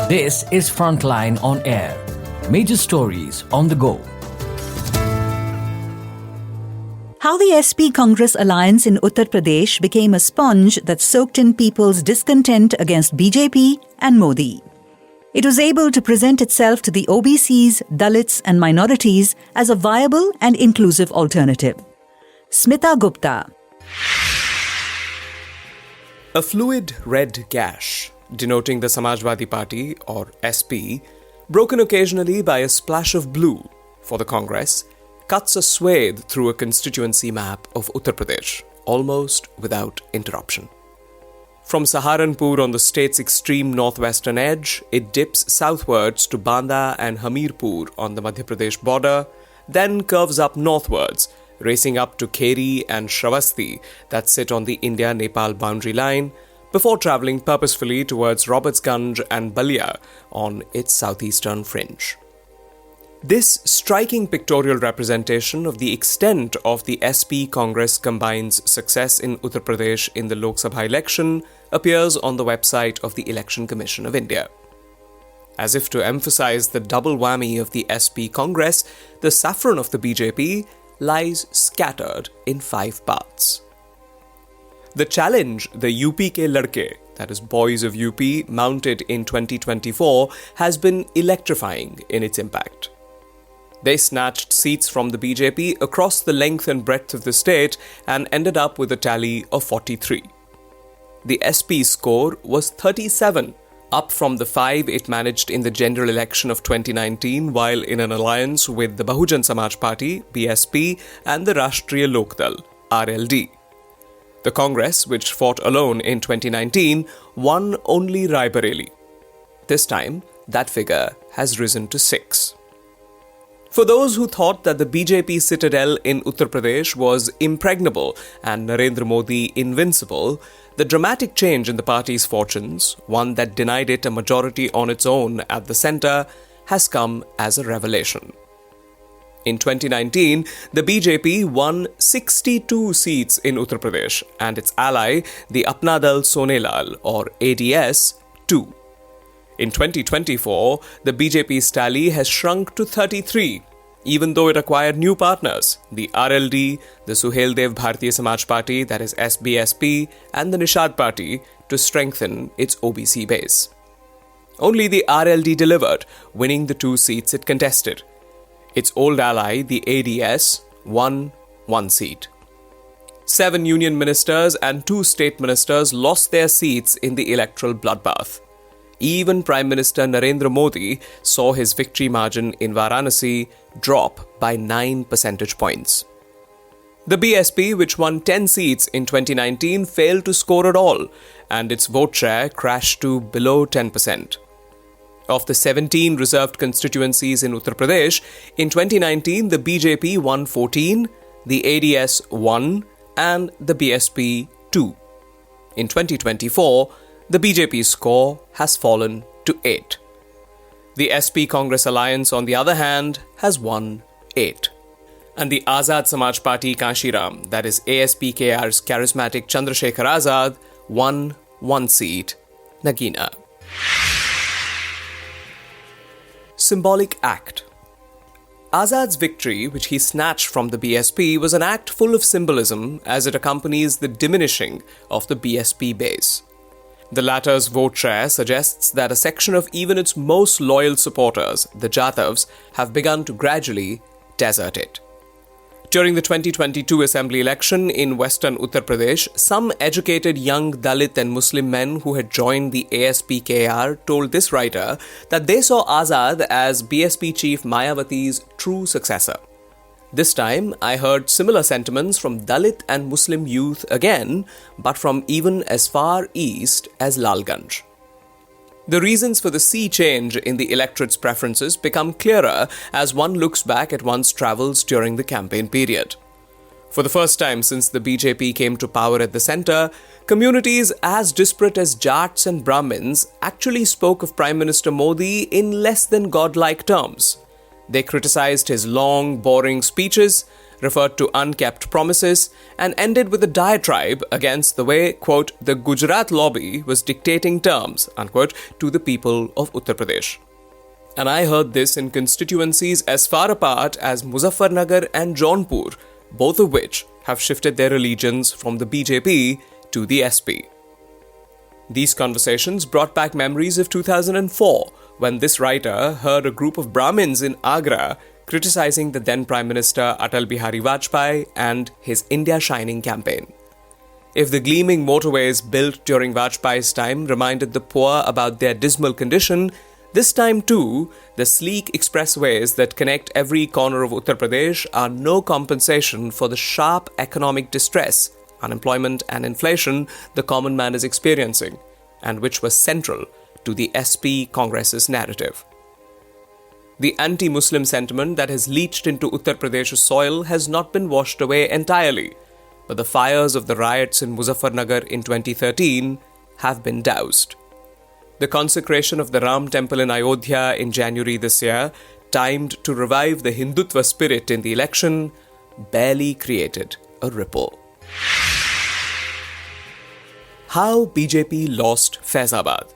This is Frontline on Air. Major stories on the go. How the SP Congress alliance in Uttar Pradesh became a sponge that soaked in people's discontent against BJP and Modi. It was able to present itself to the OBCs, Dalits and minorities as a viable and inclusive alternative. Smita Gupta. A fluid red gash, denoting the Samajwadi Party, or SP, broken occasionally by a splash of blue for the Congress, cuts a swathe through a constituency map of Uttar Pradesh, almost without interruption. From Saharanpur on the state's extreme northwestern edge, it dips southwards to Banda and Hamirpur on the Madhya Pradesh border, then curves up northwards, racing up to Kheri and Shravasti that sit on the India-Nepal boundary line, before travelling purposefully towards Robertsganj and Balia on its southeastern fringe. This striking pictorial representation of the extent of the SP Congress Combine's success in Uttar Pradesh in the Lok Sabha election appears on the website of the Election Commission of India. As if to emphasize the double whammy of the SP Congress, the saffron of the BJP lies scattered in 5 parts. The challenge the UP ke ladke, that is boys of UP, mounted in 2024 has been electrifying in its impact. They snatched seats from the BJP across the length and breadth of the state and ended up with a tally of 43. The SP score was 37, up from the 5 it managed in the general election of 2019 while in an alliance with the Bahujan Samaj Party, BSP, and the Rashtriya Lokdal, RLD. The Congress, which fought alone in 2019, won only Raebareli. This time, that figure has risen to 6. For those who thought that the BJP citadel in Uttar Pradesh was impregnable and Narendra Modi invincible, the dramatic change in the party's fortunes, one that denied it a majority on its own at the centre, has come as a revelation. In 2019, the BJP won 62 seats in Uttar Pradesh and its ally, the Apna Dal Sonelal, or ADS, 2. In 2024, the BJP's tally has shrunk to 33, even though it acquired new partners, the RLD, the Suheldev Bharatiya Samaj Party, that is SBSP, and the Nishad Party, to strengthen its OBC base. Only the RLD delivered, winning the 2 seats it contested. Its old ally, the ADS, won 1 seat. 7 union ministers and 2 state ministers lost their seats in the electoral bloodbath. Even Prime Minister Narendra Modi saw his victory margin in Varanasi drop by 9 percentage points. The BSP, which won 10 seats in 2019, failed to score at all, and its vote share crashed to below 10%. Of the 17 reserved constituencies in Uttar Pradesh, in 2019 the BJP won 14, the ADS 1, and the BSP 2. In 2024, the BJP's score has fallen to 8. The SP Congress alliance, on the other hand, has won 8. And the Azad Samaj Party Kashiram, that is ASPKR's charismatic Chandrasekhar Azad, won 1 seat, Nagina. Symbolic act. Azad's victory, which he snatched from the BSP, was an act full of symbolism as it accompanies the diminishing of the BSP base. The latter's vote share suggests that a section of even its most loyal supporters, the Jatavs, have begun to gradually desert it. During the 2022 assembly election in western Uttar Pradesh, some educated young Dalit and Muslim men who had joined the ASPKR told this writer that they saw Azad as BSP chief Mayawati's true successor. This time, I heard similar sentiments from Dalit and Muslim youth again, but from even as far east as Lalganj. The reasons for the sea change in the electorate's preferences become clearer as one looks back at one's travels during the campaign period. For the first time since the BJP came to power at the centre, communities as disparate as Jats and Brahmins actually spoke of Prime Minister Modi in less than godlike terms. They criticised his long, boring speeches, referred to unkept promises, and ended with a diatribe against the way, quote, the Gujarat lobby was dictating terms, unquote, to the people of Uttar Pradesh. And I heard this in constituencies as far apart as Muzaffarnagar and Jaunpur, both of which have shifted their allegiance from the BJP to the SP. These conversations brought back memories of 2004, when this writer heard a group of Brahmins in Agra criticizing the then Prime Minister Atal Bihari Vajpayee and his India Shining campaign. If the gleaming motorways built during Vajpayee's time reminded the poor about their dismal condition, this time too, the sleek expressways that connect every corner of Uttar Pradesh are no compensation for the sharp economic distress, unemployment and inflation the common man is experiencing, and which was central to the SP Congress's narrative. The anti-Muslim sentiment that has leached into Uttar Pradesh's soil has not been washed away entirely, but the fires of the riots in Muzaffarnagar in 2013 have been doused. The consecration of the Ram temple in Ayodhya in January this year, timed to revive the Hindutva spirit in the election, barely created a ripple. How BJP lost Faizabad.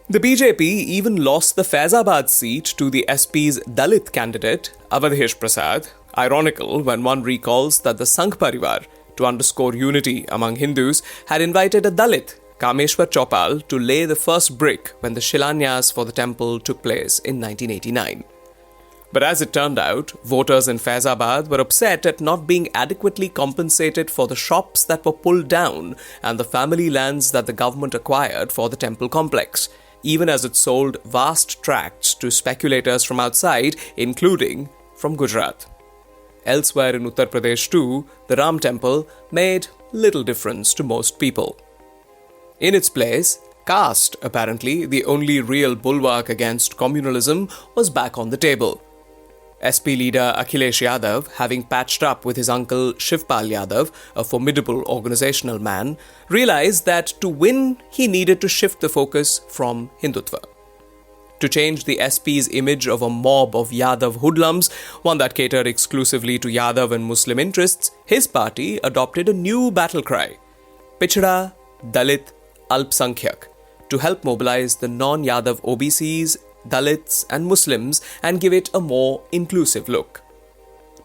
The BJP even lost the Faizabad seat to the SP's Dalit candidate, Avadhesh Prasad, ironical when one recalls that the Sangh Parivar, to underscore unity among Hindus, had invited a Dalit, Kameshwar Chopal, to lay the first brick when the Shilanyas for the temple took place in 1989. But as it turned out, voters in Faizabad were upset at not being adequately compensated for the shops that were pulled down and the family lands that the government acquired for the temple complex, even as it sold vast tracts to speculators from outside, including from Gujarat. Elsewhere in Uttar Pradesh too, the Ram temple made little difference to most people. In its place, caste, apparently the only real bulwark against communalism, was back on the table. SP leader Akhilesh Yadav, having patched up with his uncle Shivpal Yadav, a formidable organizational man, realized that to win he needed to shift the focus from Hindutva. To change the SP's image of a mob of Yadav hoodlums, one that catered exclusively to Yadav and Muslim interests, his party adopted a new battle cry, Pichda, Dalit, Alpsankyak, to help mobilize the non-Yadav OBCs, Dalits and Muslims and give it a more inclusive look.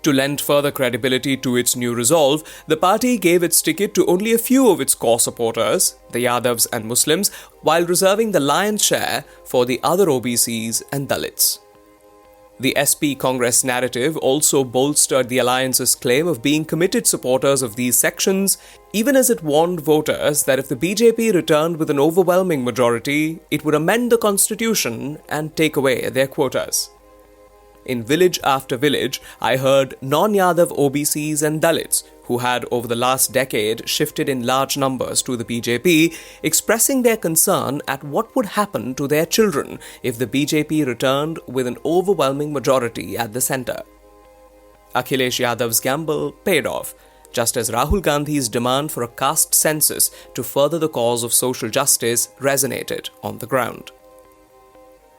To lend further credibility to its new resolve, the party gave its ticket to only a few of its core supporters, the Yadavs and Muslims, while reserving the lion's share for the other OBCs and Dalits. The SP Congress narrative also bolstered the alliance's claim of being committed supporters of these sections, even as it warned voters that if the BJP returned with an overwhelming majority, it would amend the constitution and take away their quotas. In village after village, I heard non-Yadav OBCs and Dalits, who had over the last decade shifted in large numbers to the BJP, expressing their concern at what would happen to their children if the BJP returned with an overwhelming majority at the centre. Akhilesh Yadav's gamble paid off, just as Rahul Gandhi's demand for a caste census to further the cause of social justice resonated on the ground.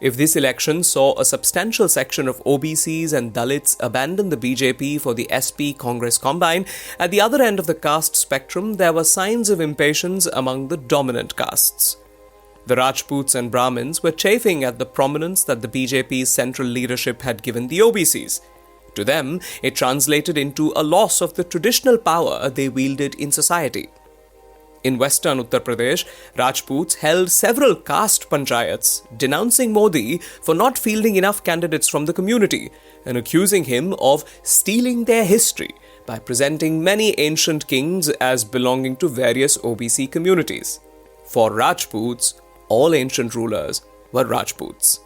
If this election saw a substantial section of OBCs and Dalits abandon the BJP for the SP Congress combine, at the other end of the caste spectrum there were signs of impatience among the dominant castes. The Rajputs and Brahmins were chafing at the prominence that the BJP's central leadership had given the OBCs. To them, it translated into a loss of the traditional power they wielded in society. In western Uttar Pradesh, Rajputs held several caste panchayats, denouncing Modi for not fielding enough candidates from the community and accusing him of stealing their history by presenting many ancient kings as belonging to various OBC communities. For Rajputs, all ancient rulers were Rajputs.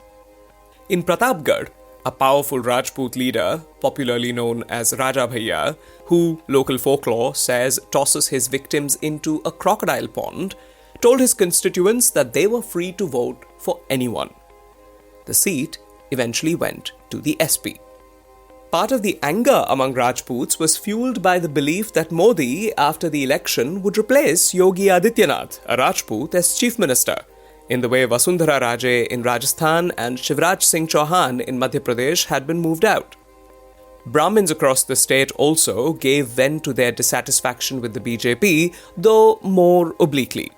In Pratapgarh, a powerful Rajput leader, popularly known as Raja Bhaiya, who local folklore says tosses his victims into a crocodile pond, told his constituents that they were free to vote for anyone. The seat eventually went to the SP. Part of the anger among Rajputs was fueled by the belief that Modi, after the election, would replace Yogi Adityanath, a Rajput, as chief minister, in the way Vasundhara Raje in Rajasthan and Shivraj Singh Chauhan in Madhya Pradesh had been moved out. Brahmins across the state also gave vent to their dissatisfaction with the BJP, though more obliquely.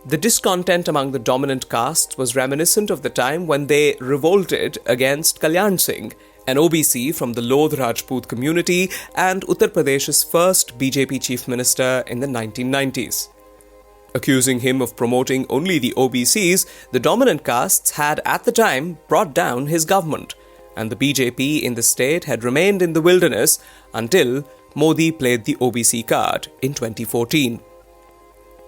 The discontent among the dominant castes was reminiscent of the time when they revolted against Kalyan Singh, an OBC from the Lodh Rajput community and Uttar Pradesh's first BJP chief minister in the 1990s. Accusing him of promoting only the OBCs, the dominant castes had at the time brought down his government, and the BJP in the state had remained in the wilderness until Modi played the OBC card in 2014.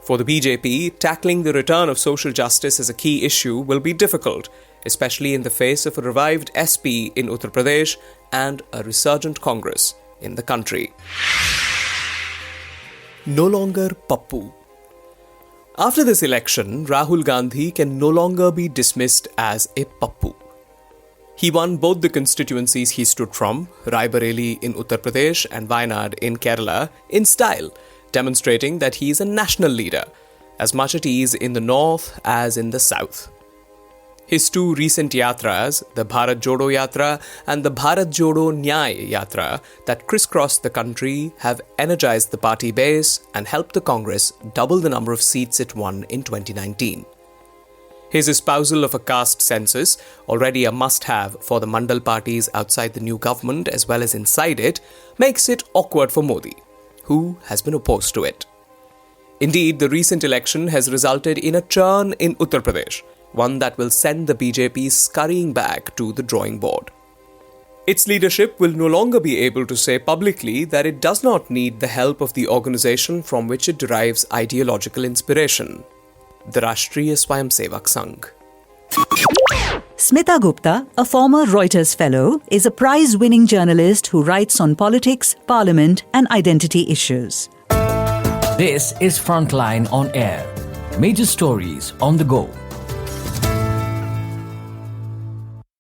For the BJP, tackling the return of social justice as a key issue will be difficult, especially in the face of a revived SP in Uttar Pradesh and a resurgent Congress in the country. No longer Pappu. After this election, Rahul Gandhi can no longer be dismissed as a Pappu. He won both the constituencies he stood from, Rai Bareli in Uttar Pradesh and Wayanad in Kerala, in style, demonstrating that he is a national leader, as much at ease in the north as in the south. His two recent yatras, the Bharat Jodo Yatra and the Bharat Jodo Nyay Yatra, that crisscrossed the country, have energized the party base and helped the Congress double the number of seats it won in 2019. His espousal of a caste census, already a must-have for the Mandal parties outside the new government as well as inside it, makes it awkward for Modi, who has been opposed to it. Indeed, the recent election has resulted in a churn in Uttar Pradesh, one that will send the BJP scurrying back to the drawing board. Its leadership will no longer be able to say publicly that it does not need the help of the organization from which it derives ideological inspiration, the Rashtriya Swayamsevak Sangh. Smita Gupta, a former Reuters fellow, is a prize-winning journalist who writes on politics, parliament and identity issues. This is Frontline on Air. Major stories on the go.